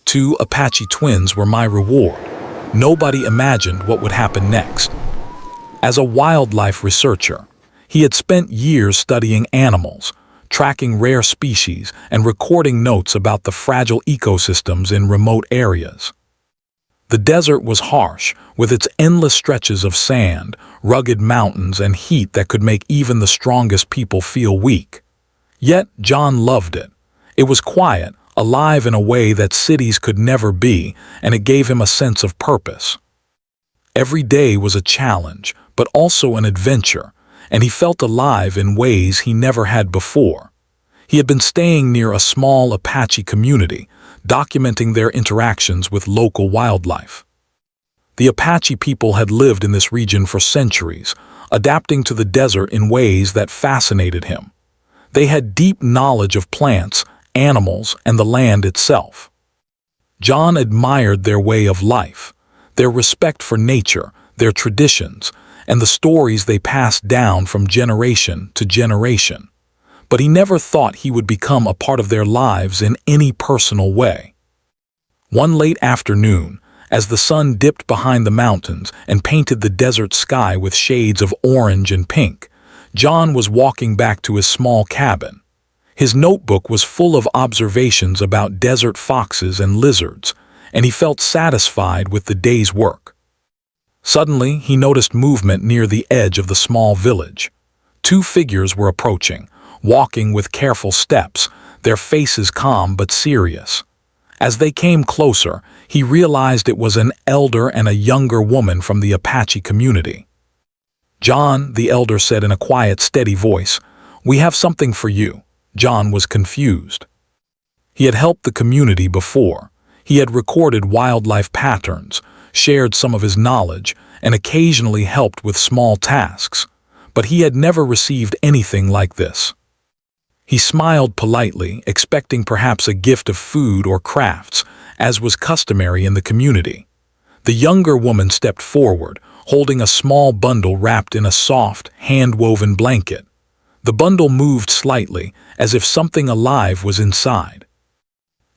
2 Apache twins were my reward. Nobody imagined what would happen next. As a wildlife researcher, he had spent years studying animals, tracking rare species, and recording notes about the fragile ecosystems in remote areas. The desert was harsh, with its endless stretches of sand, rugged mountains, and heat that could make even the strongest people feel weak. Yet John loved it. It was quiet, alive in a way that cities could never be, and it gave him a sense of purpose. Every day was a challenge, but also an adventure, and he felt alive in ways he never had before. He had been staying near a small Apache community, documenting their interactions with local wildlife. The Apache people had lived in this region for centuries, adapting to the desert in ways that fascinated him. They had deep knowledge of plants, animals, and the land itself. John admired their way of life, their respect for nature, their traditions, and the stories they passed down from generation to generation. But he never thought he would become a part of their lives in any personal way. One late afternoon, as the sun dipped behind the mountains and painted the desert sky with shades of orange and pink, John was walking back to his small cabin. His notebook was full of observations about desert foxes and lizards, and he felt satisfied with the day's work. Suddenly, he noticed movement near the edge of the small village. 2 figures were approaching, walking with careful steps, their faces calm but serious. As they came closer, he realized it was an elder and a younger woman from the Apache community. "John," the elder said in a quiet, steady voice, "we have something for you." John was confused. He had helped the community before. He had recorded wildlife patterns, shared some of his knowledge, and occasionally helped with small tasks, but he had never received anything like this. He smiled politely, expecting perhaps a gift of food or crafts, as was customary in the community. The younger woman stepped forward, holding a small bundle wrapped in a soft, hand-woven blanket. The bundle moved slightly, as if something alive was inside.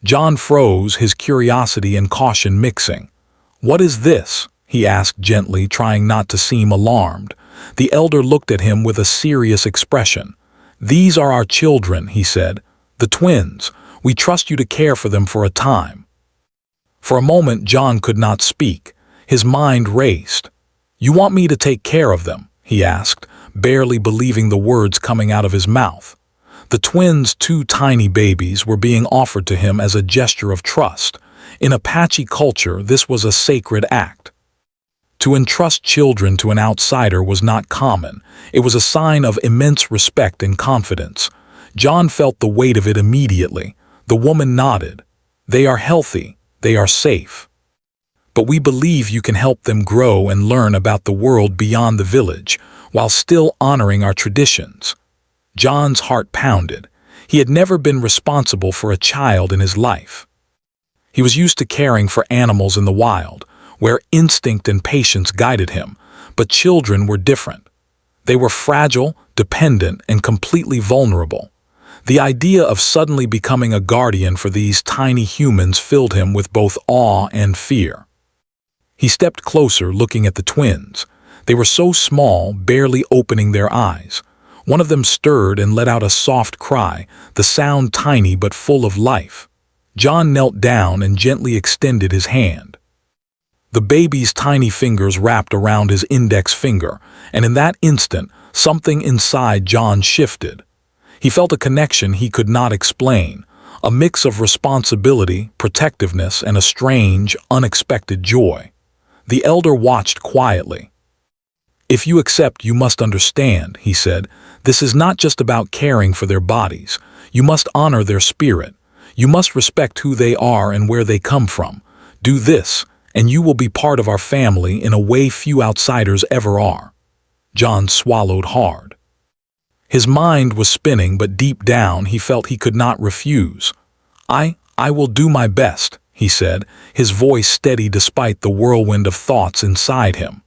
John froze, his curiosity and caution mixing. "What is this?" he asked gently, trying not to seem alarmed. The elder looked at him with a serious expression. "These are our children," he said. "The twins. We trust you to care for them for a time." For a moment, John could not speak. His mind raced. "You want me to take care of them?" he asked, barely believing the words coming out of his mouth. The twins, 2 tiny babies, were being offered to him as a gesture of trust. In Apache culture, this was a sacred act. To entrust children to an outsider was not common. It was a sign of immense respect and confidence. John felt the weight of it immediately. The woman nodded. "They are healthy. They are safe. But we believe you can help them grow and learn about the world beyond the village, while still honoring our traditions." John's heart pounded. He had never been responsible for a child in his life. He was used to caring for animals in the wild, where instinct and patience guided him, but children were different. They were fragile, dependent, and completely vulnerable. The idea of suddenly becoming a guardian for these tiny humans filled him with both awe and fear. He stepped closer, looking at the twins. They were so small, barely opening their eyes. One of them stirred and let out a soft cry, the sound tiny but full of life. John knelt down and gently extended his hand. The baby's tiny fingers wrapped around his index finger, and in that instant, something inside John shifted. He felt a connection he could not explain, a mix of responsibility, protectiveness, and a strange, unexpected joy. The elder watched quietly. "If you accept, you must understand," he said. "This is not just about caring for their bodies. You must honor their spirit. You must respect who they are and where they come from. Do this, and you will be part of our family in a way few outsiders ever are." John swallowed hard. His mind was spinning, but deep down he felt he could not refuse. I will do my best," he said, his voice steady despite the whirlwind of thoughts inside him.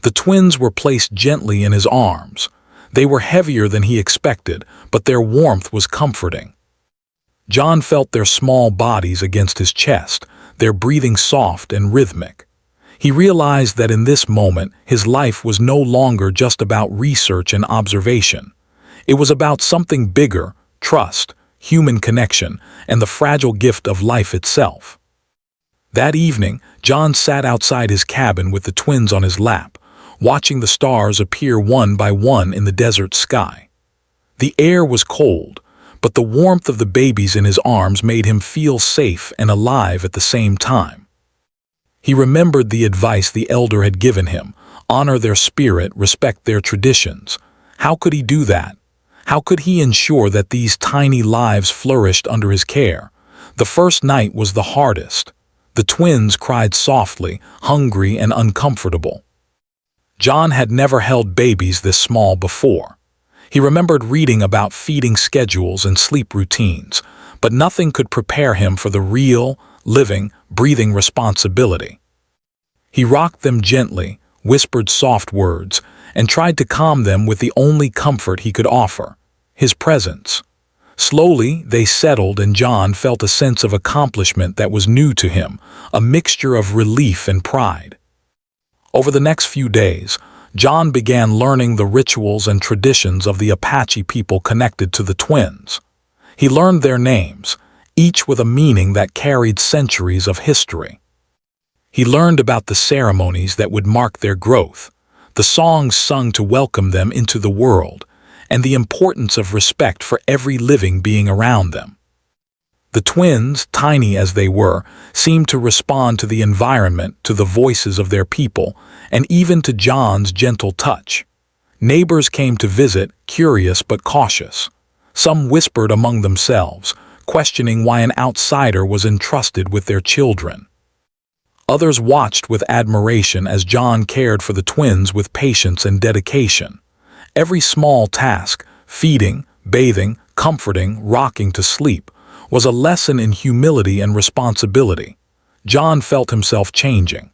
The twins were placed gently in his arms. They were heavier than he expected, but their warmth was comforting. John felt their small bodies against his chest, their breathing soft and rhythmic. He realized that in this moment, his life was no longer just about research and observation. It was about something bigger: trust, human connection, and the fragile gift of life itself. That evening, John sat outside his cabin with the twins on his lap, watching the stars appear one by one in the desert sky. The air was cold, but the warmth of the babies in his arms made him feel safe and alive at the same time. He remembered the advice the elder had given him: honor their spirit, respect their traditions. How could he do that? How could he ensure that these tiny lives flourished under his care? The first night was the hardest. The twins cried softly, hungry and uncomfortable. John had never held babies this small before. He remembered reading about feeding schedules and sleep routines, but nothing could prepare him for the real, living, breathing responsibility. He rocked them gently, whispered soft words, and tried to calm them with the only comfort he could offer: his presence. Slowly, they settled, and John felt a sense of accomplishment that was new to him, a mixture of relief and pride. Over the next few days, John began learning the rituals and traditions of the Apache people connected to the twins. He learned their names, each with a meaning that carried centuries of history. He learned about the ceremonies that would mark their growth, the songs sung to welcome them into the world, and the importance of respect for every living being around them. The twins, tiny as they were, seemed to respond to the environment, to the voices of their people, and even to John's gentle touch. Neighbors came to visit, curious but cautious. Some whispered among themselves, questioning why an outsider was entrusted with their children. Others watched with admiration as John cared for the twins with patience and dedication. Every small task, feeding, bathing, comforting, rocking to sleep, was a lesson in humility and responsibility. John felt himself changing.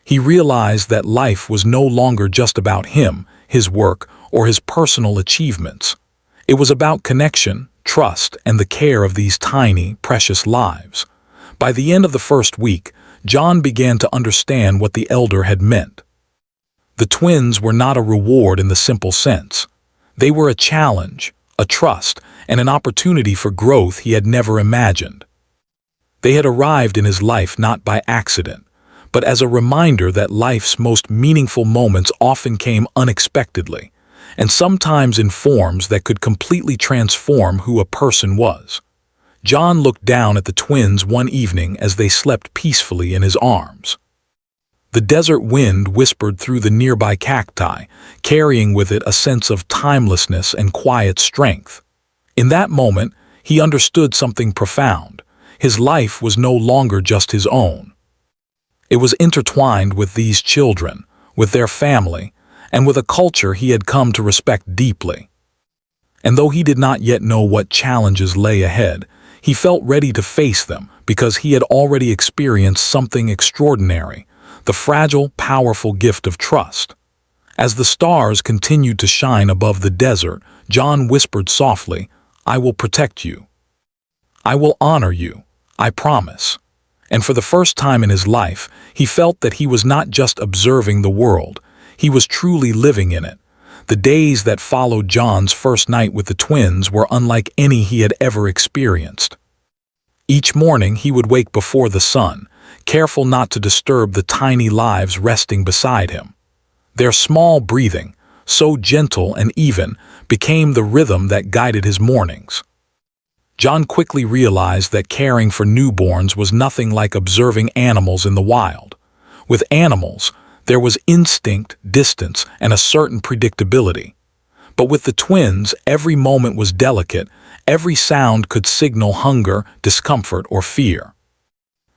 He realized that life was no longer just about him, his work, or his personal achievements. It was about connection, trust, and the care of these tiny, precious lives. By the end of the first week, John began to understand what the elder had meant. The twins were not a reward in the simple sense. They were a challenge, a trust, and an opportunity for growth he had never imagined. They had arrived in his life not by accident, but as a reminder that life's most meaningful moments often came unexpectedly, and sometimes in forms that could completely transform who a person was. John looked down at the twins one evening as they slept peacefully in his arms. The desert wind whispered through the nearby cacti, carrying with it a sense of timelessness and quiet strength. In that moment, he understood something profound. His life was no longer just his own. It was intertwined with these children, with their family, and with a culture he had come to respect deeply. And though he did not yet know what challenges lay ahead, he felt ready to face them because he had already experienced something extraordinary: the fragile, powerful gift of trust. As the stars continued to shine above the desert, John whispered softly, "I will protect you. I will honor you. I promise." And for the first time in his life, he felt that he was not just observing the world, he was truly living in it. The days that followed John's first night with the twins were unlike any he had ever experienced. Each morning he would wake before the sun, careful not to disturb the tiny lives resting beside him. Their small breathing, so gentle and even, became the rhythm that guided his mornings. John quickly realized that caring for newborns was nothing like observing animals in the wild. With animals, there was instinct, distance, and a certain predictability. But with the twins, every moment was delicate, every sound could signal hunger, discomfort, or fear.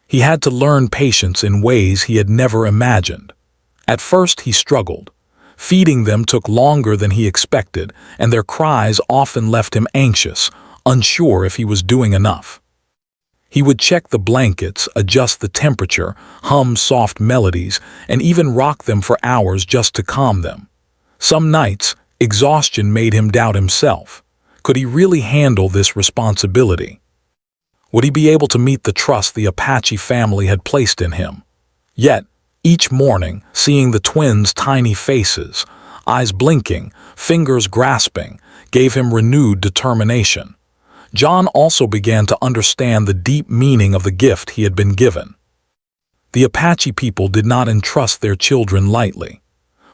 He had to learn patience in ways he had never imagined. At first he struggled. Feeding them took longer than he expected, and their cries often left him anxious, unsure if he was doing enough. He would check the blankets, adjust the temperature, hum soft melodies, and even rock them for hours just to calm them. Some nights, exhaustion made him doubt himself. Could he really handle this responsibility? Would he be able to meet the trust the Apache family had placed in him? Yet, each morning, seeing the twins' tiny faces, eyes blinking, fingers grasping, gave him renewed determination. John also began to understand the deep meaning of the gift he had been given. The Apache people did not entrust their children lightly.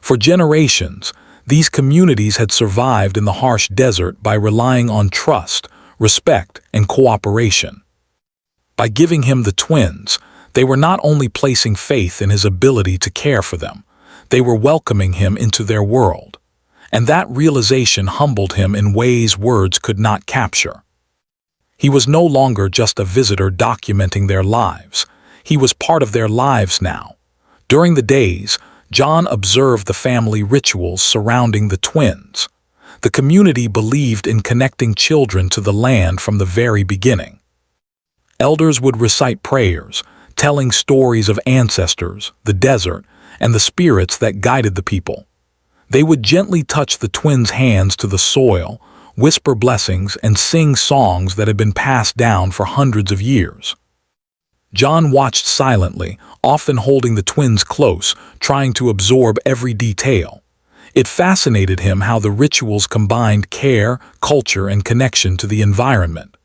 For generations, these communities had survived in the harsh desert by relying on trust, respect, and cooperation. By giving him the twins, they were not only placing faith in his ability to care for them, they were welcoming him into their world. And that realization humbled him in ways words could not capture. He was no longer just a visitor documenting their lives. He was part of their lives now. During the days, John observed the family rituals surrounding the twins. The community believed in connecting children to the land from the very beginning. Elders would recite prayers, telling stories of ancestors, the desert, and the spirits that guided the people. They would gently touch the twins' hands to the soil, whisper blessings, and sing songs that had been passed down for hundreds of years. John watched silently, often holding the twins close, trying to absorb every detail. It fascinated him how the rituals combined care, culture, and connection to the environment.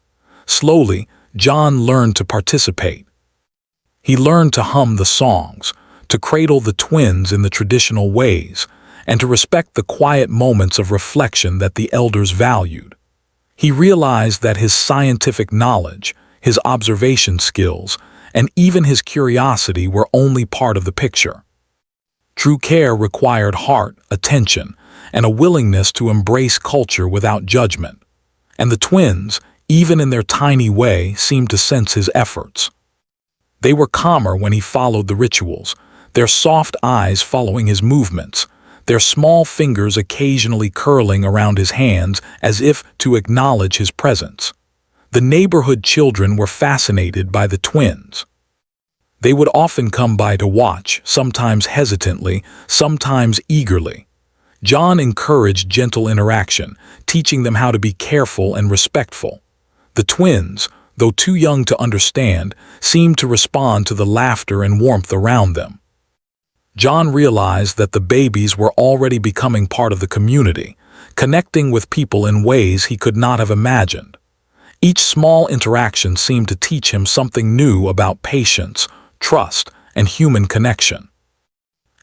Slowly, John learned to participate. He learned to hum the songs, to cradle the twins in the traditional ways, and to respect the quiet moments of reflection that the elders valued. He realized that his scientific knowledge, his observation skills, and even his curiosity were only part of the picture. True care required heart, attention, and a willingness to embrace culture without judgment. And the twins, even in their tiny way, seemed to sense his efforts. They were calmer when he followed the rituals, their soft eyes following his movements, their small fingers occasionally curling around his hands as if to acknowledge his presence. The neighborhood children were fascinated by the twins. They would often come by to watch, sometimes hesitantly, sometimes eagerly. John encouraged gentle interaction, teaching them how to be careful and respectful. The twins, though too young to understand, seemed to respond to the laughter and warmth around them. John realized that the babies were already becoming part of the community, connecting with people in ways he could not have imagined. Each small interaction seemed to teach him something new about patience, trust, and human connection.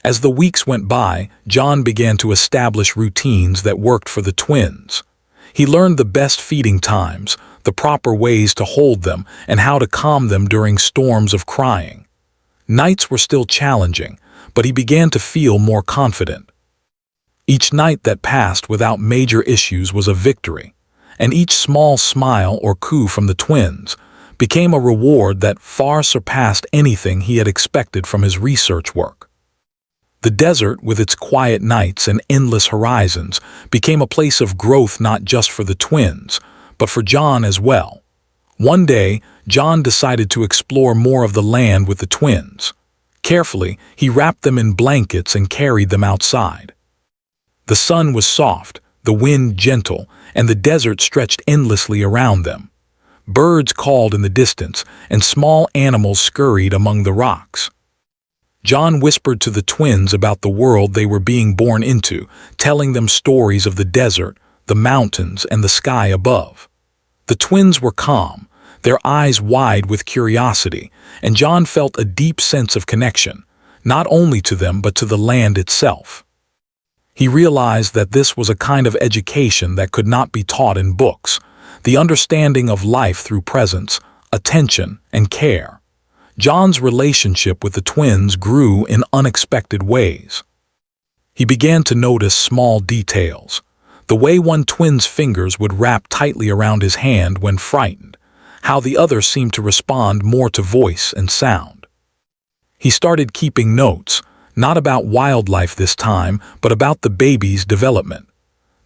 As the weeks went by, John began to establish routines that worked for the twins. He learned the best feeding times, the proper ways to hold them, and how to calm them during storms of crying. Nights were still challenging, but he began to feel more confident. Each night that passed without major issues was a victory, and each small smile or coo from the twins became a reward that far surpassed anything he had expected from his research work. The desert, with its quiet nights and endless horizons, became a place of growth not just for the twins, but for John as well. One day, John decided to explore more of the land with the twins. Carefully, he wrapped them in blankets and carried them outside. The sun was soft, the wind gentle, and the desert stretched endlessly around them. Birds called in the distance, and small animals scurried among the rocks. John whispered to the twins about the world they were being born into, telling them stories of the desert, the mountains, and the sky above. The twins were calm, their eyes wide with curiosity, and John felt a deep sense of connection, not only to them but to the land itself. He realized that this was a kind of education that could not be taught in books, the understanding of life through presence, attention, and care. John's relationship with the twins grew in unexpected ways. He began to notice small details, the way one twin's fingers would wrap tightly around his hand when frightened, how the other seemed to respond more to voice and sound. He started keeping notes, not about wildlife this time, but about the baby's development.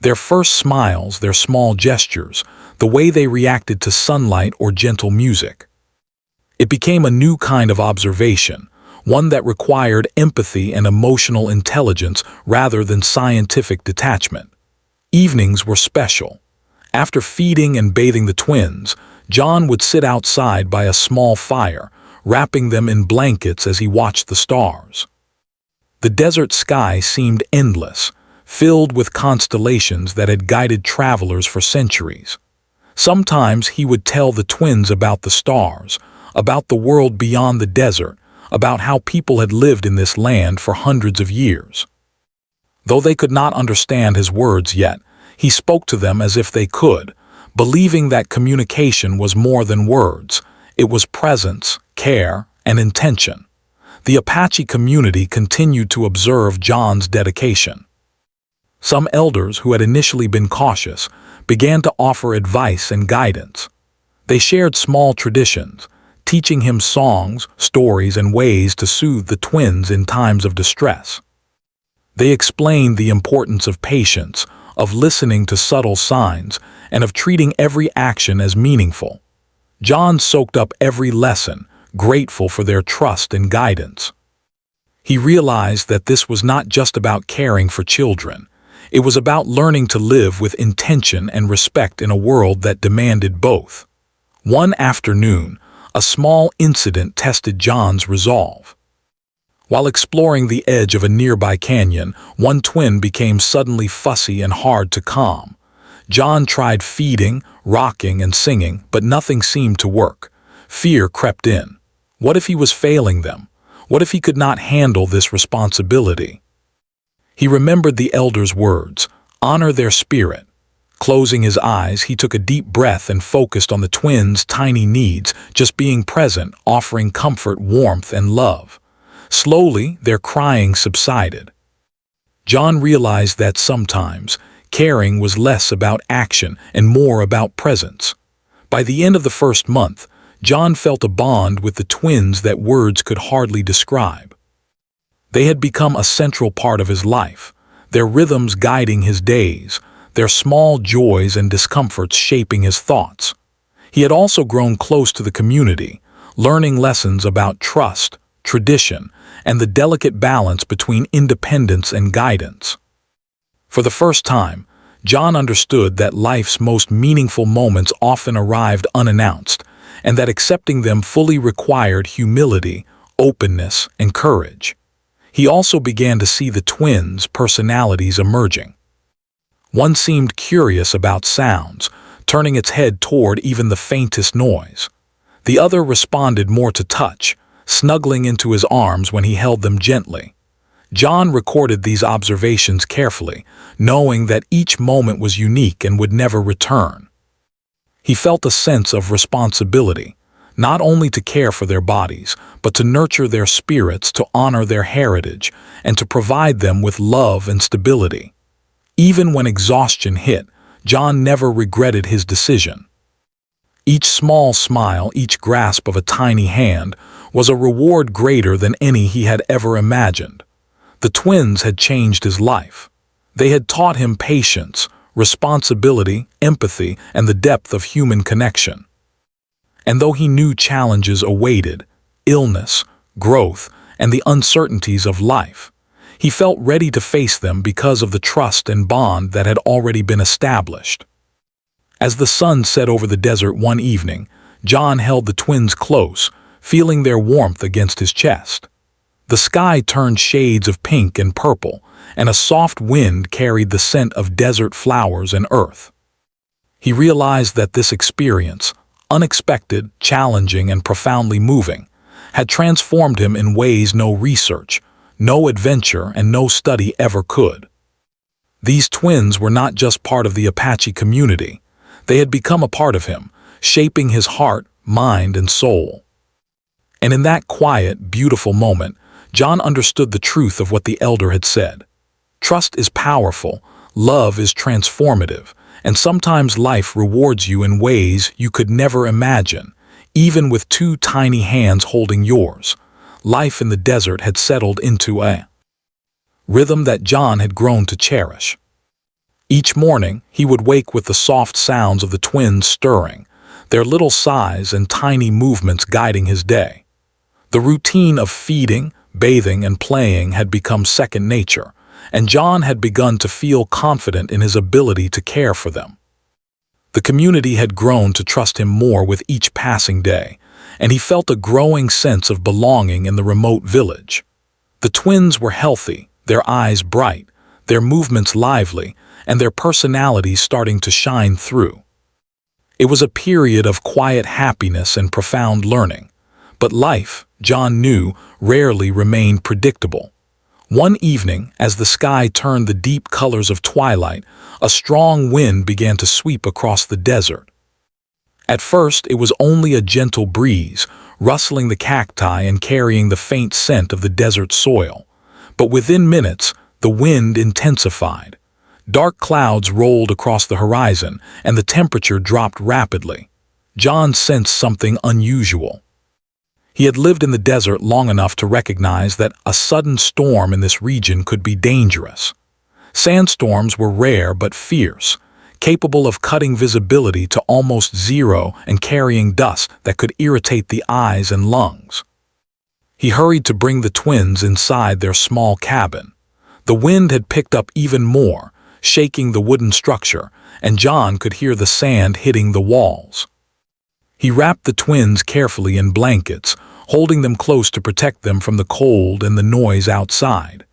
Their first smiles, their small gestures, the way they reacted to sunlight or gentle music. It became a new kind of observation, one that required empathy and emotional intelligence rather than scientific detachment. Evenings were special. After feeding and bathing the twins, John would sit outside by a small fire, wrapping them in blankets as he watched the stars. The desert sky seemed endless, filled with constellations that had guided travelers for centuries. Sometimes he would tell the twins about the stars, about the world beyond the desert, about how people had lived in this land for hundreds of years. Though they could not understand his words yet, he spoke to them as if they could, believing that communication was more than words. It was presence, care, and intention. The Apache community continued to observe John's dedication. Some elders who had initially been cautious began to offer advice and guidance. They shared small traditions, teaching him songs, stories, and ways to soothe the twins in times of distress. They explained the importance of patience, of listening to subtle signs, and of treating every action as meaningful. John soaked up every lesson, grateful for their trust and guidance. He realized that this was not just about caring for children. It was about learning to live with intention and respect in a world that demanded both. One afternoon, a small incident tested John's resolve. While exploring the edge of a nearby canyon, one twin became suddenly fussy and hard to calm. John tried feeding, rocking, and singing, but nothing seemed to work. Fear crept in. What if he was failing them? What if he could not handle this responsibility? He remembered the elders' words, "Honor their spirit." Closing his eyes, he took a deep breath and focused on the twins' tiny needs, just being present, offering comfort, warmth, and love. Slowly, their crying subsided. John realized that sometimes, caring was less about action and more about presence. By the end of the first month, John felt a bond with the twins that words could hardly describe. They had become a central part of his life, their rhythms guiding his days, their small joys and discomforts shaping his thoughts. He had also grown close to the community, learning lessons about trust, tradition, and the delicate balance between independence and guidance. For the first time, John understood that life's most meaningful moments often arrived unannounced, and that accepting them fully required humility, openness, and courage. He also began to see the twins' personalities emerging. One seemed curious about sounds, turning its head toward even the faintest noise. The other responded more to touch, snuggling into his arms when he held them gently. John recorded these observations carefully, knowing that each moment was unique and would never return. He felt a sense of responsibility, not only to care for their bodies, but to nurture their spirits, to honor their heritage, and to provide them with love and stability. Even when exhaustion hit, John never regretted his decision. Each small smile, each grasp of a tiny hand, was a reward greater than any he had ever imagined. The twins had changed his life. They had taught him patience, responsibility, empathy, and the depth of human connection. And though he knew challenges awaited, illness, growth, and the uncertainties of life, he felt ready to face them because of the trust and bond that had already been established. As the sun set over the desert one evening, John held the twins close, feeling their warmth against his chest. The sky turned shades of pink and purple, and a soft wind carried the scent of desert flowers and earth. He realized that this experience, unexpected, challenging, and profoundly moving, had transformed him in ways no research, no adventure, and no study ever could. These twins were not just part of the Apache community. They had become a part of him, shaping his heart, mind, and soul. And in that quiet, beautiful moment, John understood the truth of what the elder had said. Trust is powerful, love is transformative, and sometimes life rewards you in ways you could never imagine, even with two tiny hands holding yours. Life in the desert had settled into a rhythm that John had grown to cherish. Each morning, he would wake with the soft sounds of the twins stirring, their little sighs and tiny movements guiding his day. The routine of feeding, bathing, and playing had become second nature, and John had begun to feel confident in his ability to care for them. The community had grown to trust him more with each passing day, and he felt a growing sense of belonging in the remote village. The twins were healthy, their eyes bright, their movements lively, and their personalities starting to shine through. It was a period of quiet happiness and profound learning. But life, John knew, rarely remained predictable. One evening, as the sky turned the deep colors of twilight, a strong wind began to sweep across the desert. At first, it was only a gentle breeze, rustling the cacti and carrying the faint scent of the desert soil. But within minutes, the wind intensified. Dark clouds rolled across the horizon, and the temperature dropped rapidly. John sensed something unusual. He had lived in the desert long enough to recognize that a sudden storm in this region could be dangerous. Sandstorms were rare but fierce, capable of cutting visibility to almost zero and carrying dust that could irritate the eyes and lungs. He hurried to bring the twins inside their small cabin. The wind had picked up even more, shaking the wooden structure, and John could hear the sand hitting the walls. He wrapped the twins carefully in blankets, holding them close to protect them from the cold and the noise outside.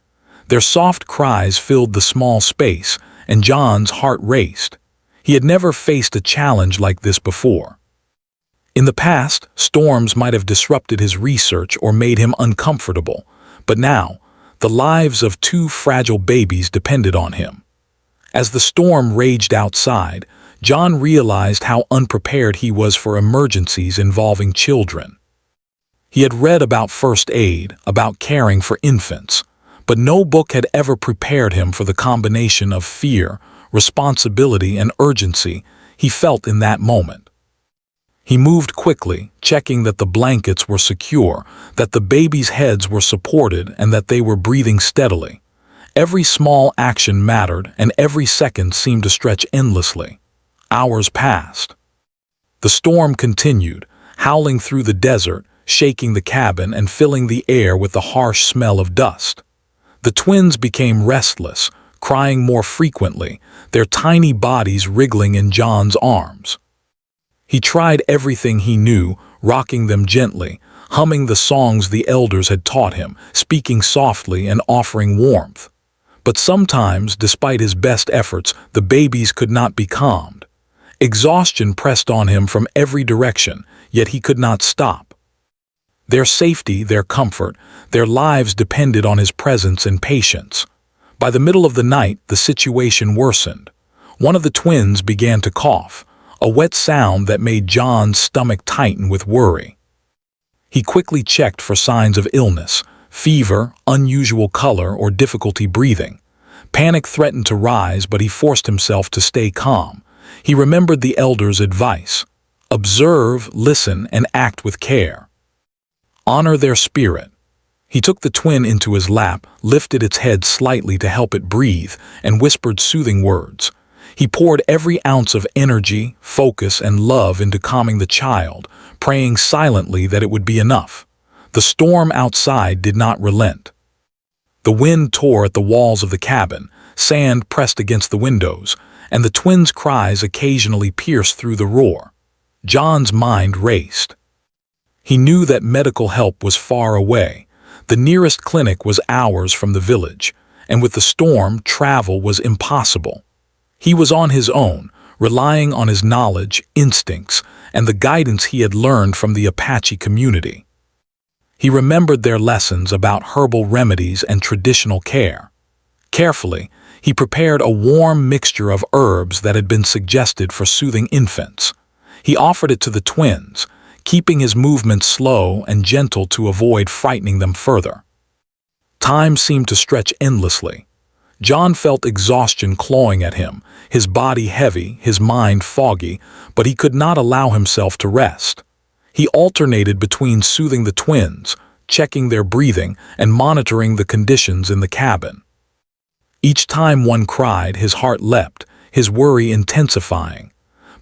Their soft cries filled the small space, and John's heart raced. He had never faced a challenge like this before. In the past, storms might have disrupted his research or made him uncomfortable, but now, the lives of two fragile babies depended on him. As the storm raged outside, John realized how unprepared he was for emergencies involving children. He had read about first aid, about caring for infants, but no book had ever prepared him for the combination of fear, responsibility, and urgency he felt in that moment. He moved quickly, checking that the blankets were secure, that the babies' heads were supported, and that they were breathing steadily. Every small action mattered, and every second seemed to stretch endlessly. Hours passed. The storm continued, howling through the desert, shaking the cabin and filling the air with the harsh smell of dust. The twins became restless, crying more frequently, their tiny bodies wriggling in John's arms. He tried everything he knew, rocking them gently, humming the songs the elders had taught him, speaking softly and offering warmth. But sometimes, despite his best efforts, the babies could not be calmed. Exhaustion pressed on him from every direction, yet he could not stop. Their safety, their comfort, their lives depended on his presence and patience. By the middle of the night, the situation worsened. One of the twins began to cough, a wet sound that made John's stomach tighten with worry. He quickly checked for signs of illness, fever, unusual color, or difficulty breathing. Panic threatened to rise, but he forced himself to stay calm. He remembered the elders' advice: observe, listen, and act with care. Honor their spirit. He took the twin into his lap, lifted its head slightly to help it breathe, and whispered soothing words. He poured every ounce of energy, focus, and love into calming the child, praying silently that it would be enough. The storm outside did not relent. The wind tore at the walls of the cabin, sand pressed against the windows, and the twins' cries occasionally pierced through the roar. John's mind raced. He knew that medical help was far away. The nearest clinic was hours from the village, and with the storm, travel was impossible. He was on his own, relying on his knowledge, instincts, and the guidance he had learned from the Apache community. He remembered their lessons about herbal remedies and traditional care. Carefully, he prepared a warm mixture of herbs that had been suggested for soothing infants. He offered it to the twins, keeping his movements slow and gentle to avoid frightening them further. Time seemed to stretch endlessly. John felt exhaustion clawing at him, his body heavy, his mind foggy, but he could not allow himself to rest. He alternated between soothing the twins, checking their breathing, and monitoring the conditions in the cabin. Each time one cried, his heart leapt, his worry intensifying.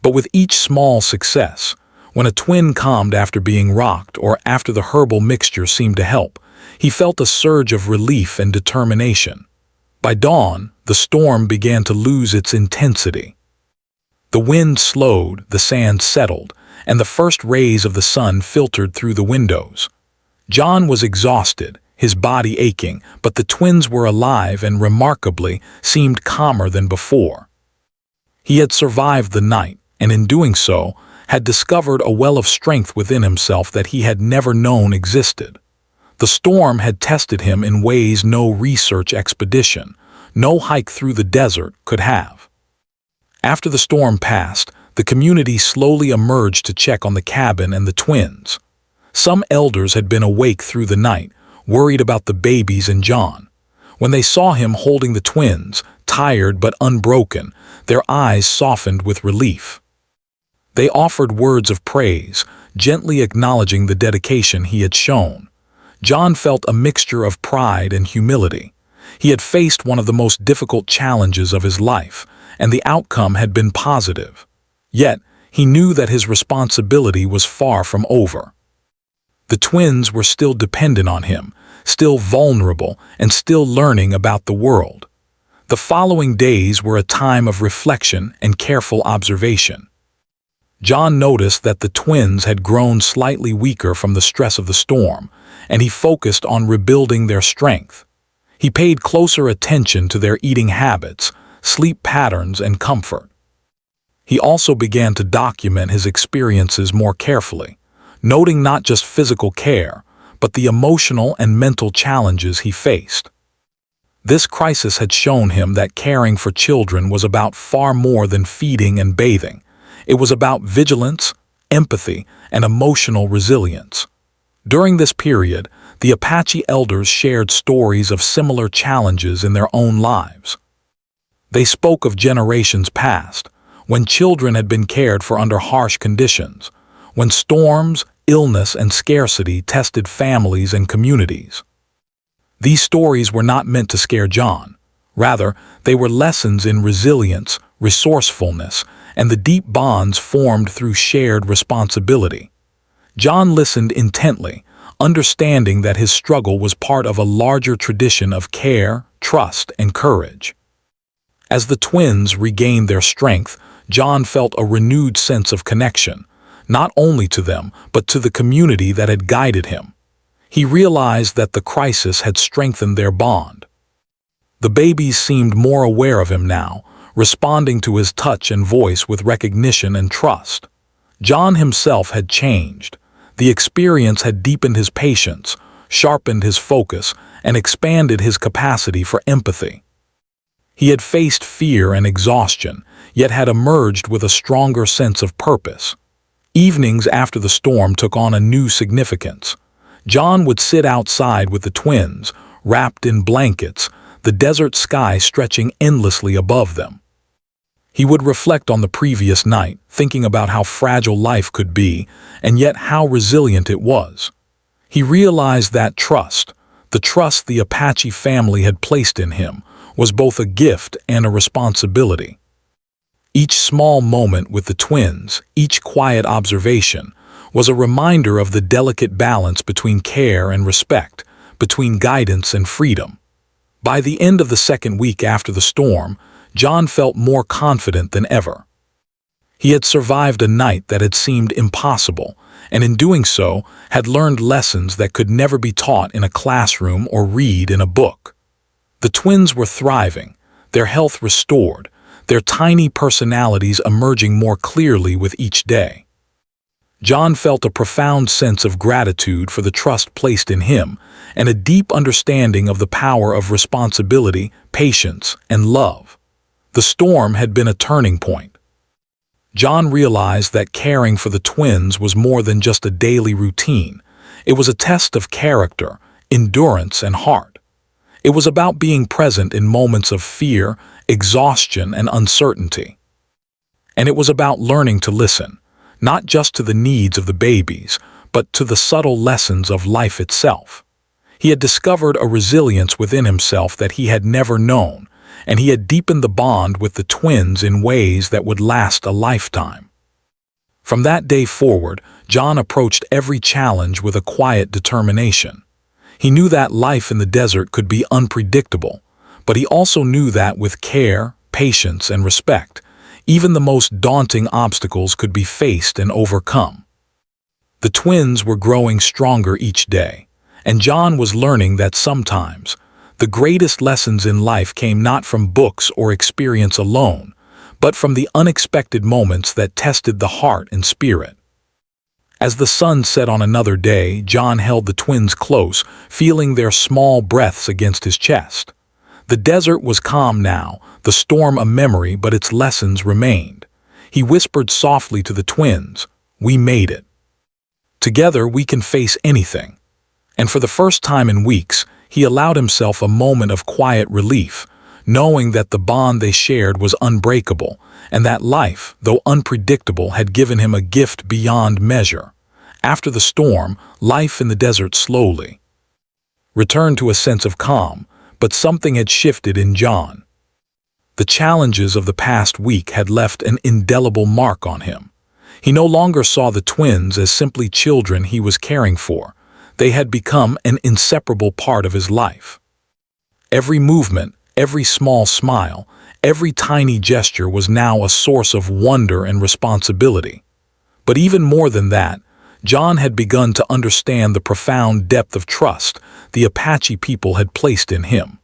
But with each small success, when a twin calmed after being rocked or after the herbal mixture seemed to help, he felt a surge of relief and determination. By dawn, the storm began to lose its intensity. The wind slowed, the sand settled, and the first rays of the sun filtered through the windows. John was exhausted, his body aching, but the twins were alive and, remarkably, seemed calmer than before. He had survived the night, and in doing so, had discovered a well of strength within himself that he had never known existed. The storm had tested him in ways no research expedition, no hike through the desert could have. After the storm passed, the community slowly emerged to check on the cabin and the twins. Some elders had been awake through the night, worried about the babies and John. When they saw him holding the twins, tired but unbroken, their eyes softened with relief. They offered words of praise, gently acknowledging the dedication he had shown. John felt a mixture of pride and humility. He had faced one of the most difficult challenges of his life, and the outcome had been positive. Yet, he knew that his responsibility was far from over. The twins were still dependent on him, still vulnerable, and still learning about the world. The following days were a time of reflection and careful observation. John noticed that the twins had grown slightly weaker from the stress of the storm, and he focused on rebuilding their strength. He paid closer attention to their eating habits, sleep patterns, and comfort. He also began to document his experiences more carefully, noting not just physical care, but the emotional and mental challenges he faced. This crisis had shown him that caring for children was about far more than feeding and bathing. It was about vigilance, empathy, and emotional resilience. During this period, the Apache elders shared stories of similar challenges in their own lives. They spoke of generations past, when children had been cared for under harsh conditions, when storms, illness, and scarcity tested families and communities. These stories were not meant to scare John. Rather, they were lessons in resilience, resourcefulness, and the deep bonds formed through shared responsibility. John listened intently, understanding that his struggle was part of a larger tradition of care, trust, and courage. As the twins regained their strength, John felt a renewed sense of connection, not only to them, but to the community that had guided him. He realized that the crisis had strengthened their bond. The babies seemed more aware of him now, responding to his touch and voice with recognition and trust. John himself had changed. The experience had deepened his patience, sharpened his focus, and expanded his capacity for empathy. He had faced fear and exhaustion, yet had emerged with a stronger sense of purpose. Evenings after the storm took on a new significance. John would sit outside with the twins, wrapped in blankets, the desert sky stretching endlessly above them. He would reflect on the previous night, thinking about how fragile life could be, and yet how resilient it was. He realized that the trust the Apache family had placed in him, was both a gift and a responsibility. Each small moment with the twins, each quiet observation, was a reminder of the delicate balance between care and respect, between guidance and freedom. By the end of the second week after the storm, John felt more confident than ever. He had survived a night that had seemed impossible, and in doing so, had learned lessons that could never be taught in a classroom or read in a book. The twins were thriving, their health restored, their tiny personalities emerging more clearly with each day. John felt a profound sense of gratitude for the trust placed in him and a deep understanding of the power of responsibility, patience, and love. The storm had been a turning point. John realized that caring for the twins was more than just a daily routine. It was a test of character, endurance, and heart. It was about being present in moments of fear, exhaustion, and uncertainty. And it was about learning to listen, not just to the needs of the babies, but to the subtle lessons of life itself. He had discovered a resilience within himself that he had never known, and he had deepened the bond with the twins in ways that would last a lifetime. From that day forward, John approached every challenge with a quiet determination. He knew that life in the desert could be unpredictable, but he also knew that with care, patience, and respect, Even the most daunting obstacles could be faced and overcome. The twins were growing stronger each day, and John was learning that sometimes the greatest lessons in life came not from books or experience alone, but from the unexpected moments that tested the heart and spirit. As the sun set on another day, John held the twins close, feeling their small breaths against his chest. The desert was calm now, the storm a memory, but its lessons remained. He whispered softly to the twins, "We made it. Together we can face anything." And for the first time in weeks, he allowed himself a moment of quiet relief, knowing that the bond they shared was unbreakable, and that life, though unpredictable, had given him a gift beyond measure. After the storm, life in the desert slowly returned to a sense of calm, but something had shifted in John. The challenges of the past week had left an indelible mark on him. He no longer saw the twins as simply children he was caring for. They had become an inseparable part of his life. Every movement, every small smile, every tiny gesture was now a source of wonder and responsibility. But even more than that, John had begun to understand the profound depth of trust the Apache people had placed in him.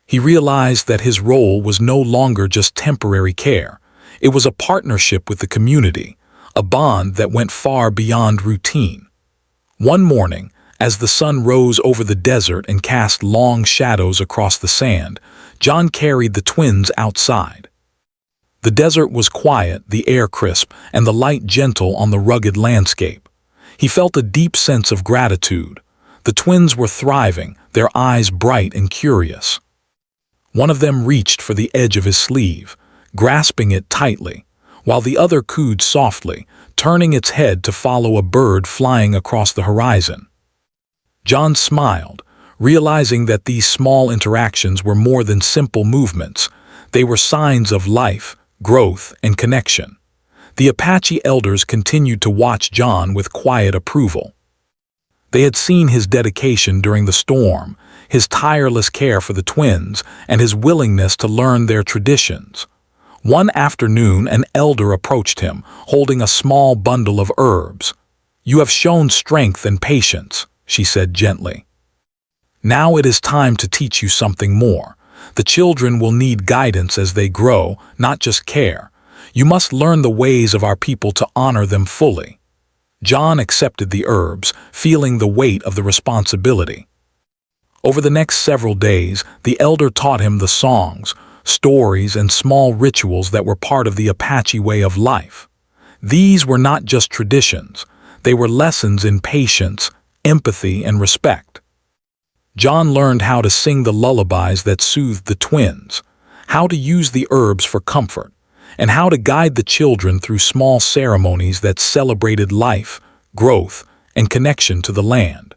He realized that his role was no longer just temporary care. It was a partnership with the community, a bond that went far beyond routine. One morning, as the sun rose over the desert and cast long shadows across the sand, John carried the twins outside. The desert was quiet, the air crisp, and the light gentle on the rugged landscape. He felt a deep sense of gratitude. The twins were thriving, their eyes bright and curious. One of them reached for the edge of his sleeve, grasping it tightly, while the other cooed softly, turning its head to follow a bird flying across the horizon. John smiled, realizing that these small interactions were more than simple movements. They were signs of life, growth, and connection. The Apache elders continued to watch John with quiet approval. They had seen his dedication during the storm, his tireless care for the twins, and his willingness to learn their traditions. One afternoon, an elder approached him, holding a small bundle of herbs. "You have shown strength and patience," she said gently. "Now it is time to teach you something more. The children will need guidance as they grow, not just care. You must learn the ways of our people to honor them fully." John accepted the herbs, feeling the weight of the responsibility. Over the next several days, the elder taught him the songs, stories, and small rituals that were part of the Apache way of life. These were not just traditions. They were lessons in patience, empathy, and respect. John learned how to sing the lullabies that soothed the twins, how to use the herbs for comfort, and how to guide the children through small ceremonies that celebrated life, growth, and connection to the land.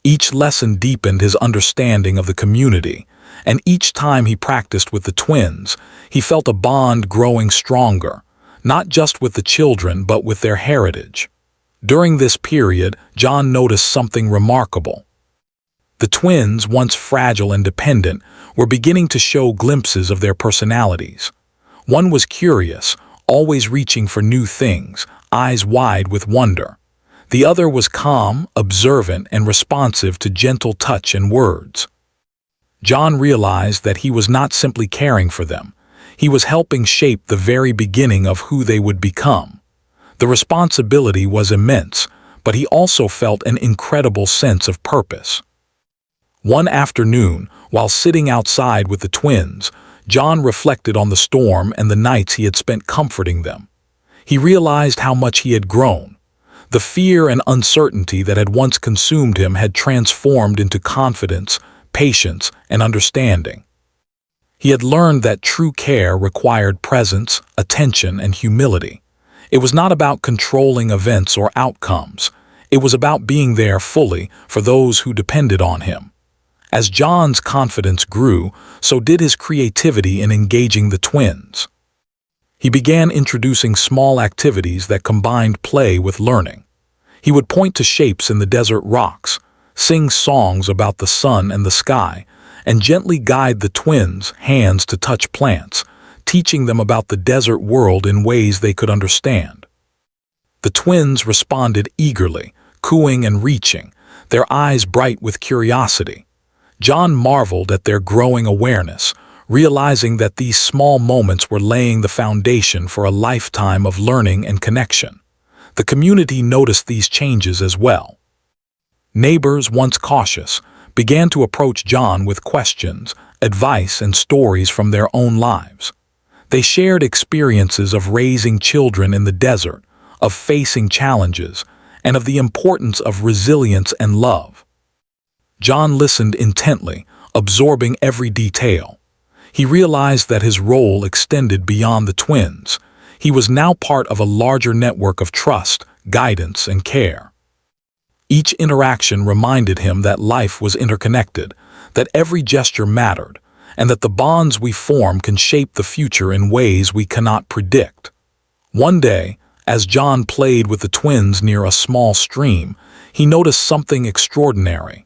Each lesson deepened his understanding of the community, and each time he practiced with the twins, he felt a bond growing stronger, not just with the children but with their heritage. During this period, John noticed something remarkable. The twins, once fragile and dependent, were beginning to show glimpses of their personalities. One was curious, always reaching for new things, eyes wide with wonder. The other was calm, observant, and responsive to gentle touch and words. John realized that he was not simply caring for them. He was helping shape the very beginning of who they would become. The responsibility was immense, but he also felt an incredible sense of purpose. One afternoon, while sitting outside with the twins, John reflected on the storm and the nights he had spent comforting them. He realized how much he had grown. The fear and uncertainty that had once consumed him had transformed into confidence, patience, and understanding. He had learned that true care required presence, attention, and humility. It was not about controlling events or outcomes. It was about being there fully for those who depended on him. As John's confidence grew, so did his creativity in engaging the twins. He began introducing small activities that combined play with learning. He would point to shapes in the desert rocks, sing songs about the sun and the sky, and gently guide the twins' hands to touch plants, teaching them about the desert world in ways they could understand. The twins responded eagerly, cooing and reaching, their eyes bright with curiosity. John marveled at their growing awareness, realizing that these small moments were laying the foundation for a lifetime of learning and connection. The community noticed these changes as well. Neighbors, once cautious, began to approach John with questions, advice, and stories from their own lives. They shared experiences of raising children in the desert, of facing challenges, and of the importance of resilience and love. John listened intently, absorbing every detail. He realized that his role extended beyond the twins. He was now part of a larger network of trust, guidance, and care. Each interaction reminded him that life was interconnected, that every gesture mattered, and that the bonds we form can shape the future in ways we cannot predict. One day, as John played with the twins near a small stream, he noticed something extraordinary.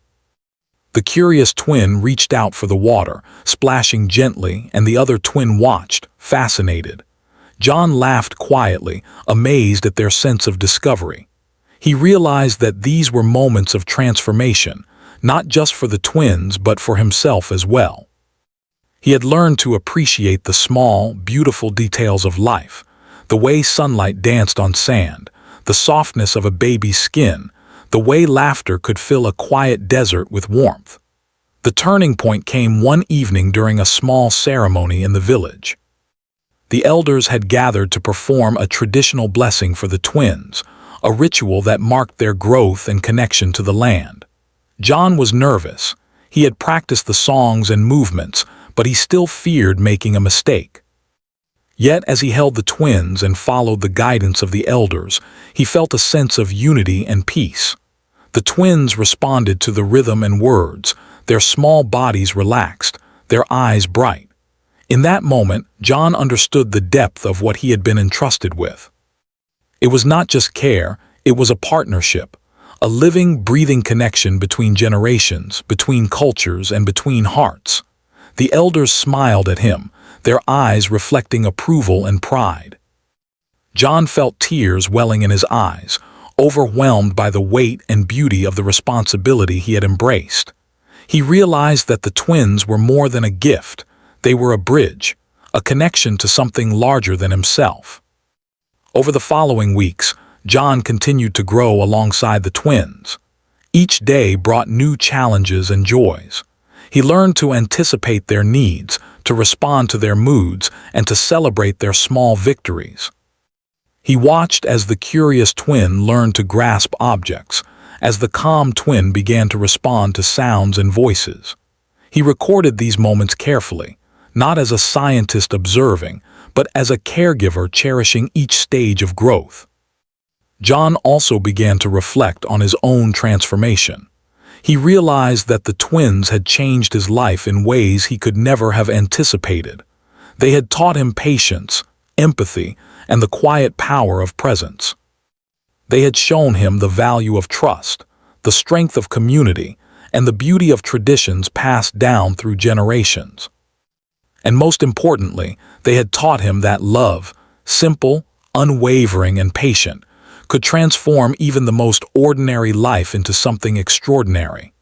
The curious twin reached out for the water, splashing gently, and the other twin watched, fascinated. John laughed quietly, amazed at their sense of discovery. He realized that these were moments of transformation, not just for the twins but for himself as well. He had learned to appreciate the small, beautiful details of life, the way sunlight danced on sand, the softness of a baby's skin, the way laughter could fill a quiet desert with warmth. The turning point came one evening during a small ceremony in the village. The elders had gathered to perform a traditional blessing for the twins, a ritual that marked their growth and connection to the land. John was nervous. He had practiced the songs and movements, but he still feared making a mistake. Yet, as he held the twins and followed the guidance of the elders, he felt a sense of unity and peace. The twins responded to the rhythm and words, their small bodies relaxed, their eyes bright. In that moment, John understood the depth of what he had been entrusted with. It was not just care, it was a partnership, a living, breathing connection between generations, between cultures, and between hearts. The elders smiled at him, their eyes reflecting approval and pride. John felt tears welling in his eyes, overwhelmed by the weight and beauty of the responsibility he had embraced. He realized that the twins were more than a gift. They were a bridge, a connection to something larger than himself. Over the following weeks, John continued to grow alongside the twins. Each day brought new challenges and joys. He learned to anticipate their needs, to respond to their moods, and to celebrate their small victories. He watched as the curious twin learned to grasp objects, as the calm twin began to respond to sounds and voices. He recorded these moments carefully, not as a scientist observing, but as a caregiver cherishing each stage of growth. John also began to reflect on his own transformation. He realized that the twins had changed his life in ways he could never have anticipated. They had taught him patience, empathy, and the quiet power of presence. They had shown him the value of trust, the strength of community, and the beauty of traditions passed down through generations. And most importantly, they had taught him that love, simple, unwavering, and patient, could transform even the most ordinary life into something extraordinary.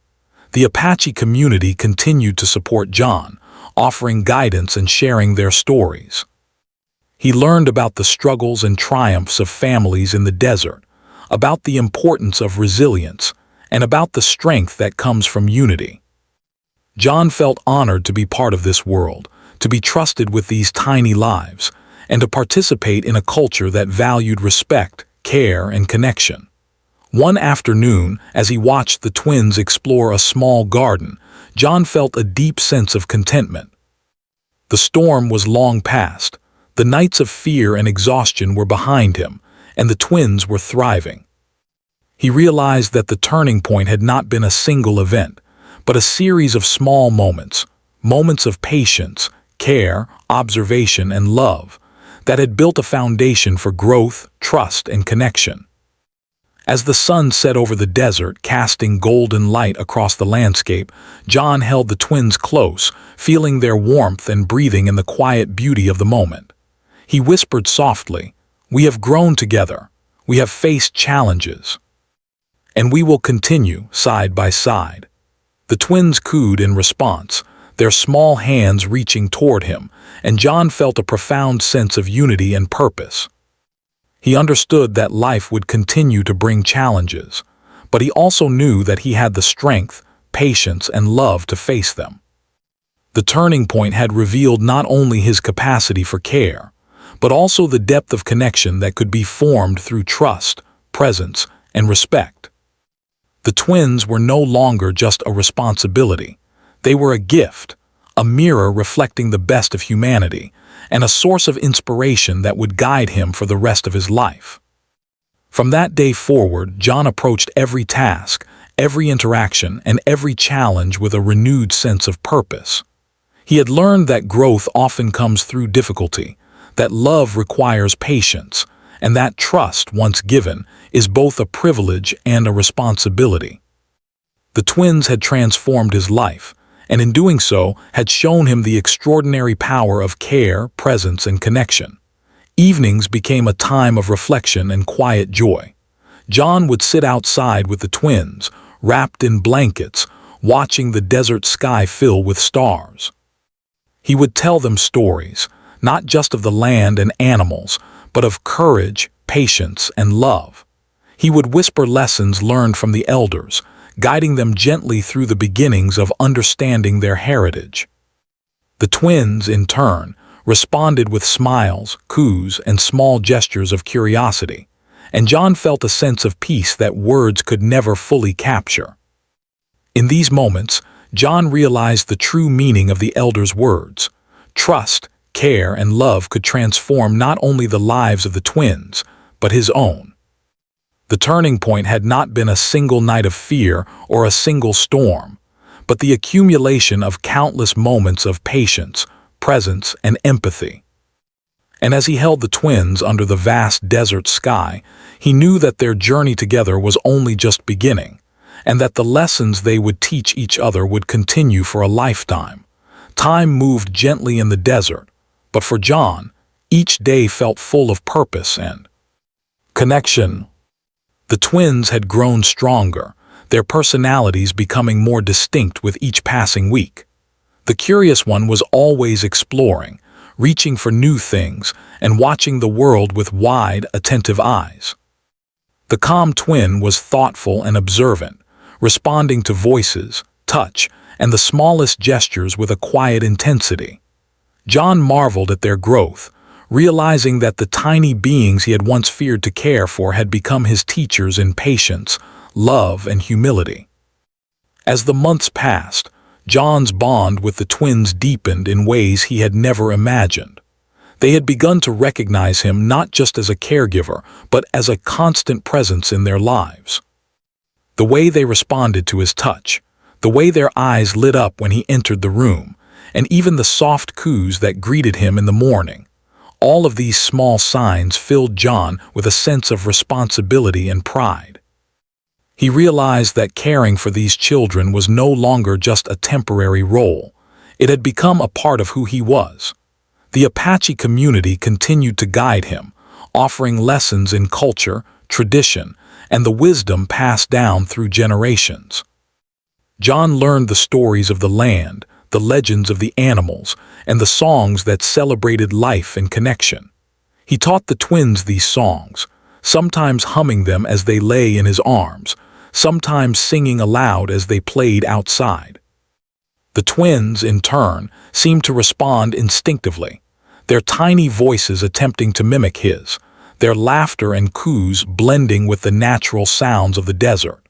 The Apache community continued to support John, offering guidance and sharing their stories. He learned about the struggles and triumphs of families in the desert, about the importance of resilience, and about the strength that comes from unity. John felt honored to be part of this world, to be trusted with these tiny lives, and to participate in a culture that valued respect, care, and connection. One afternoon, as he watched the twins explore a small garden, John felt a deep sense of contentment. The storm was long past, the nights of fear and exhaustion were behind him, and the twins were thriving. He realized that the turning point had not been a single event, but a series of small moments, moments of patience, care, observation, and love, that had built a foundation for growth, trust, and connection. As the sun set over the desert, casting golden light across the landscape, John held the twins close, feeling their warmth and breathing in the quiet beauty of the moment. He whispered softly, "We have grown together. We have faced challenges. And we will continue side by side." The twins cooed in response, their small hands reaching toward him, and John felt a profound sense of unity and purpose. He understood that life would continue to bring challenges, but he also knew that he had the strength, patience, and love to face them. The turning point had revealed not only his capacity for care, but also the depth of connection that could be formed through trust, presence, and respect. The twins were no longer just a responsibility. They were a gift, a mirror reflecting the best of humanity, and a source of inspiration that would guide him for the rest of his life. From that day forward, John approached every task, every interaction, and every challenge with a renewed sense of purpose. He had learned that growth often comes through difficulty, that love requires patience, and that trust, once given, is both a privilege and a responsibility. The twins had transformed his life, and in doing so had shown him the extraordinary power of care, presence, and connection. Evenings became a time of reflection and quiet joy. John would sit outside with the twins, wrapped in blankets, watching the desert sky fill with stars. He would tell them stories, not just of the land and animals, but of courage, patience, and love. He would whisper lessons learned from the elders, guiding them gently through the beginnings of understanding their heritage. The twins, in turn, responded with smiles, coos, and small gestures of curiosity, and John felt a sense of peace that words could never fully capture. In these moments, John realized the true meaning of the elders' words. Trust, care, and love could transform not only the lives of the twins, but his own. The turning point had not been a single night of fear or a single storm, but the accumulation of countless moments of patience, presence, and empathy. And as he held the twins under the vast desert sky, he knew that their journey together was only just beginning, and that the lessons they would teach each other would continue for a lifetime. Time moved gently in the desert, but for John, each day felt full of purpose and connection. The twins had grown stronger, their personalities becoming more distinct with each passing week. The curious one was always exploring, reaching for new things, and watching the world with wide, attentive eyes. The calm twin was thoughtful and observant, responding to voices, touch, and the smallest gestures with a quiet intensity. John marveled at their growth, realizing that the tiny beings he had once feared to care for had become his teachers in patience, love, and humility. As the months passed, John's bond with the twins deepened in ways he had never imagined. They had begun to recognize him not just as a caregiver, but as a constant presence in their lives. The way they responded to his touch, the way their eyes lit up when he entered the room, and even the soft coos that greeted him in the morning. All of these small signs filled John with a sense of responsibility and pride. He realized that caring for these children was no longer just a temporary role. It had become a part of who he was. The Apache community continued to guide him, offering lessons in culture, tradition, and the wisdom passed down through generations. John learned the stories of the land, the legends of the animals, and the songs that celebrated life and connection. He taught the twins these songs, sometimes humming them as they lay in his arms, sometimes singing aloud as they played outside. The twins, in turn, seemed to respond instinctively, their tiny voices attempting to mimic his, their laughter and coos blending with the natural sounds of the desert.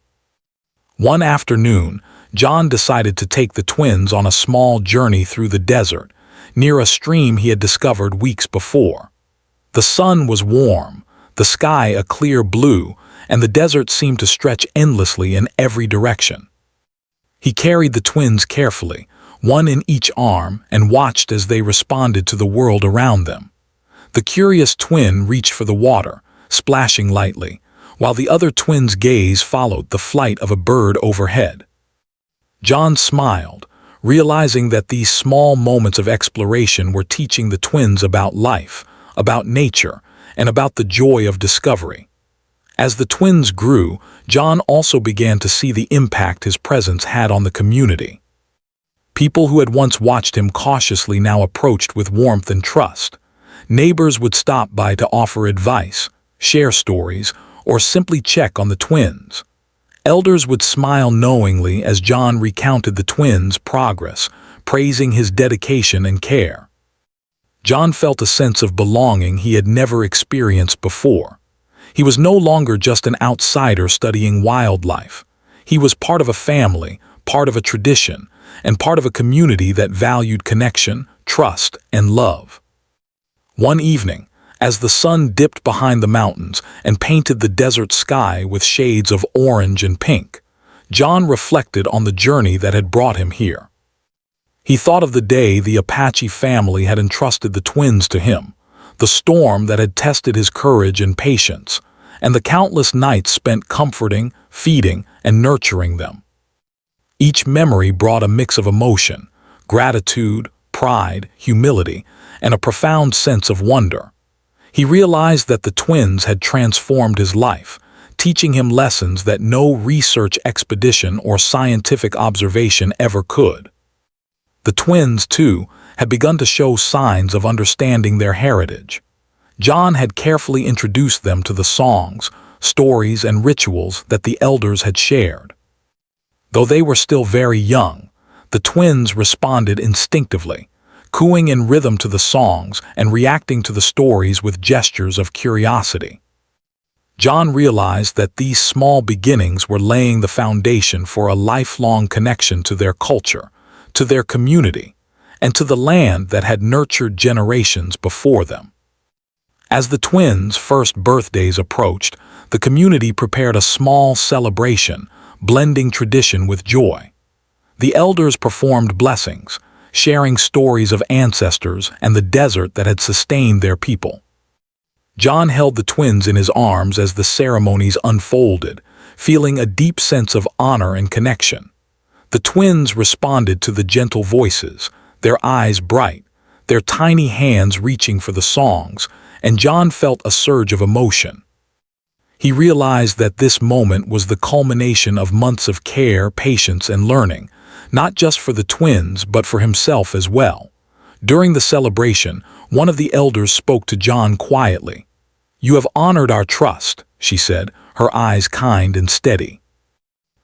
One afternoon, John decided to take the twins on a small journey through the desert, near a stream he had discovered weeks before. The sun was warm, the sky a clear blue, and the desert seemed to stretch endlessly in every direction. He carried the twins carefully, one in each arm, and watched as they responded to the world around them. The curious twin reached for the water, splashing lightly, while the other twins' gaze followed the flight of a bird overhead. John smiled, realizing that these small moments of exploration were teaching the twins about life, about nature, and about the joy of discovery. As the twins grew, John also began to see the impact his presence had on the community. People who had once watched him cautiously now approached with warmth and trust. Neighbors would stop by to offer advice, share stories, or simply check on the twins. Elders would smile knowingly as John recounted the twins' progress, praising his dedication and care. John felt a sense of belonging he had never experienced before. He was no longer just an outsider studying wildlife. He was part of a family, part of a tradition, and part of a community that valued connection, trust, and love. One evening, as the sun dipped behind the mountains and painted the desert sky with shades of orange and pink, John reflected on the journey that had brought him here. He thought of the day the Apache family had entrusted the twins to him, the storm that had tested his courage and patience, and the countless nights spent comforting, feeding, and nurturing them. Each memory brought a mix of emotion, gratitude, pride, humility, and a profound sense of wonder. He realized that the twins had transformed his life, teaching him lessons that no research expedition or scientific observation ever could. The twins, too, had begun to show signs of understanding their heritage. John had carefully introduced them to the songs, stories, and rituals that the elders had shared. Though they were still very young, the twins responded instinctively, cooing in rhythm to the songs and reacting to the stories with gestures of curiosity. John realized that these small beginnings were laying the foundation for a lifelong connection to their culture, to their community, and to the land that had nurtured generations before them. As the twins' first birthdays approached, the community prepared a small celebration, blending tradition with joy. The elders performed blessings, sharing stories of ancestors and the desert that had sustained their people. John held the twins in his arms as the ceremonies unfolded, feeling a deep sense of honor and connection. The twins responded to the gentle voices, their eyes bright, their tiny hands reaching for the songs, and John felt a surge of emotion. He realized that this moment was the culmination of months of care, patience, and learning, not just for the twins but for himself as well. During the celebration, one of the elders spoke to John quietly. "You have honored our trust," she said, her eyes kind and steady.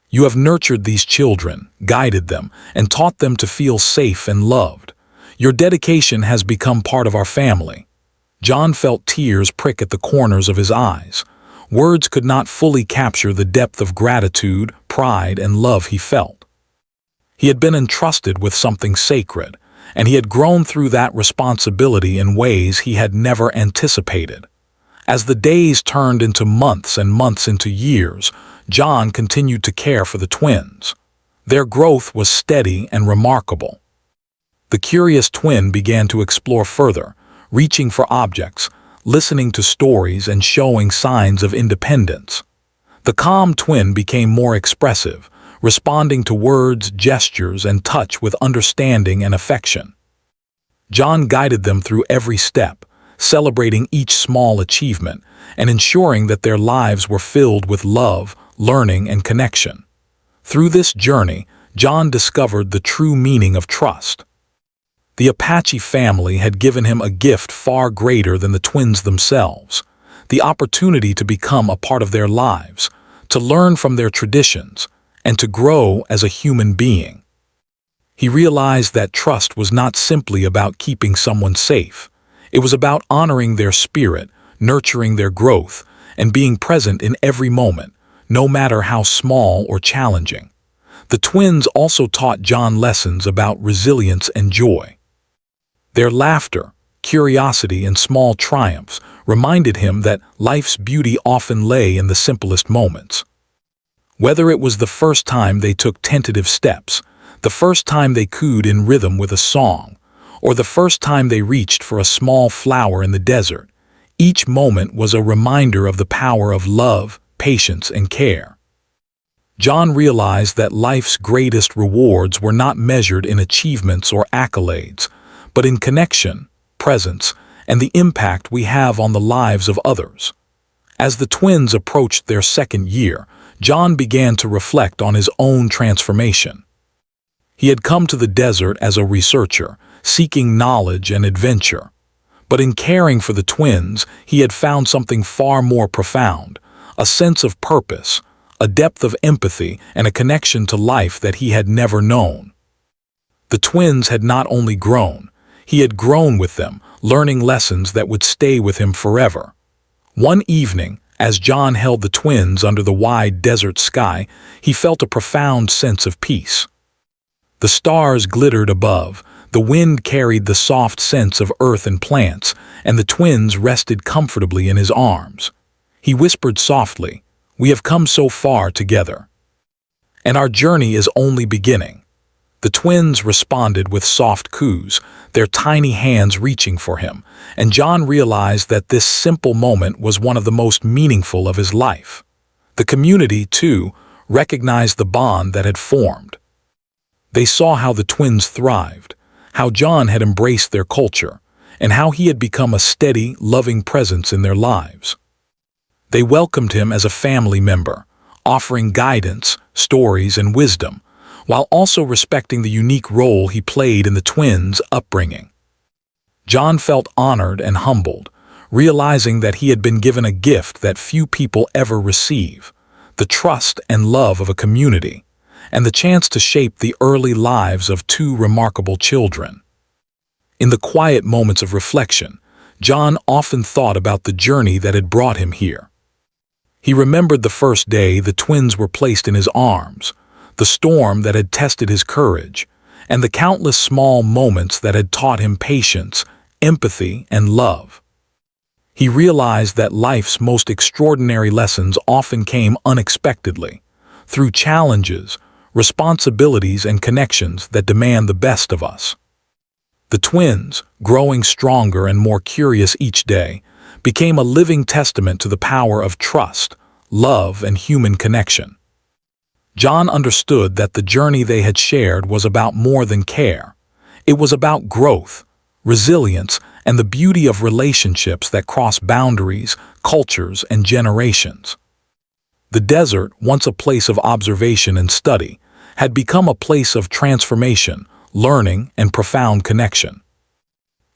"You have nurtured these children, guided them, and taught them to feel safe and loved. Your dedication has become part of our family." John felt tears prick at the corners of his eyes. Words could not fully capture the depth of gratitude, pride, and love he felt. He had been entrusted with something sacred, and he had grown through that responsibility in ways he had never anticipated. As the days turned into months and months into years, John continued to care for the twins. Their growth was steady and remarkable. The curious twin began to explore further, reaching for objects, listening to stories, and showing signs of independence. The calm twin became more expressive, responding to words, gestures, and touch with understanding and affection. John guided them through every step, celebrating each small achievement and ensuring that their lives were filled with love, learning, and connection. Through this journey, John discovered the true meaning of trust. The Apache family had given him a gift far greater than the twins themselves, the opportunity to become a part of their lives, to learn from their traditions, and to grow as a human being. He realized that trust was not simply about keeping someone safe. It was about honoring their spirit, nurturing their growth, and being present in every moment, no matter how small or challenging. The twins also taught John lessons about resilience and joy. Their laughter, curiosity, and small triumphs reminded him that life's beauty often lay in the simplest moments. Whether it was the first time they took tentative steps, the first time they cooed in rhythm with a song, or the first time they reached for a small flower in the desert, each moment was a reminder of the power of love, patience, and care. John realized that life's greatest rewards were not measured in achievements or accolades, but in connection, presence, and the impact we have on the lives of others. As the twins approached their second year, John began to reflect on his own transformation. He had come to the desert as a researcher, seeking knowledge and adventure. But in caring for the twins, he had found something far more profound, a sense of purpose, a depth of empathy, and a connection to life that he had never known. The twins had not only grown, he had grown with them, learning lessons that would stay with him forever. One evening, as John held the twins under the wide desert sky, he felt a profound sense of peace. The stars glittered above, the wind carried the soft scents of earth and plants, and the twins rested comfortably in his arms. He whispered softly, "We have come so far together. And our journey is only beginning." The twins responded with soft coos, their tiny hands reaching for him, and John realized that this simple moment was one of the most meaningful of his life. The community, too, recognized the bond that had formed. They saw how the twins thrived, how John had embraced their culture, and how he had become a steady, loving presence in their lives. They welcomed him as a family member, offering guidance, stories, and wisdom, while also respecting the unique role he played in the twins' upbringing. John felt honored and humbled, realizing that he had been given a gift that few people ever receive, the trust and love of a community, and the chance to shape the early lives of two remarkable children. In the quiet moments of reflection, John often thought about the journey that had brought him here. He remembered the first day the twins were placed in his arms, the storm that had tested his courage, and the countless small moments that had taught him patience, empathy, and love. He realized that life's most extraordinary lessons often came unexpectedly, through challenges, responsibilities, and connections that demand the best of us. The twins, growing stronger and more curious each day, became a living testament to the power of trust, love, and human connection. John understood that the journey they had shared was about more than care. It was about growth, resilience, and the beauty of relationships that cross boundaries, cultures, and generations. The desert, once a place of observation and study, had become a place of transformation, learning, and profound connection.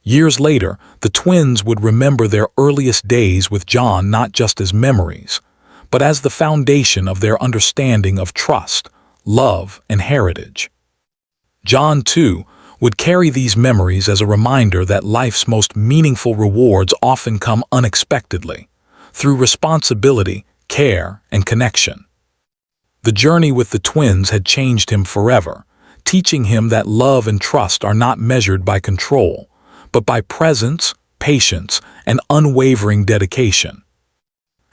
Years later, the twins would remember their earliest days with John not just as memories, but as the foundation of their understanding of trust, love, and heritage. John, too, would carry these memories as a reminder that life's most meaningful rewards often come unexpectedly, through responsibility, care, and connection. The journey with the twins had changed him forever, teaching him that love and trust are not measured by control, but by presence, patience, and unwavering dedication.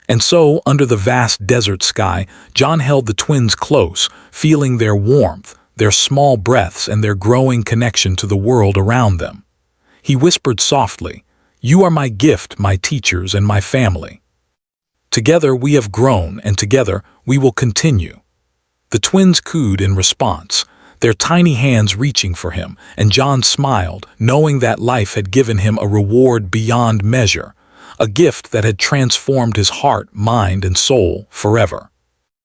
And so, under the vast desert sky, John held the twins close, feeling their warmth, their small breaths, and their growing connection to the world around them. He whispered softly, "You are my gift, my teachers, and my family. Together we have grown, and together we will continue." The twins cooed in response, their tiny hands reaching for him, and John smiled, knowing that life had given him a reward beyond measure, a gift that had transformed his heart, mind, and soul forever.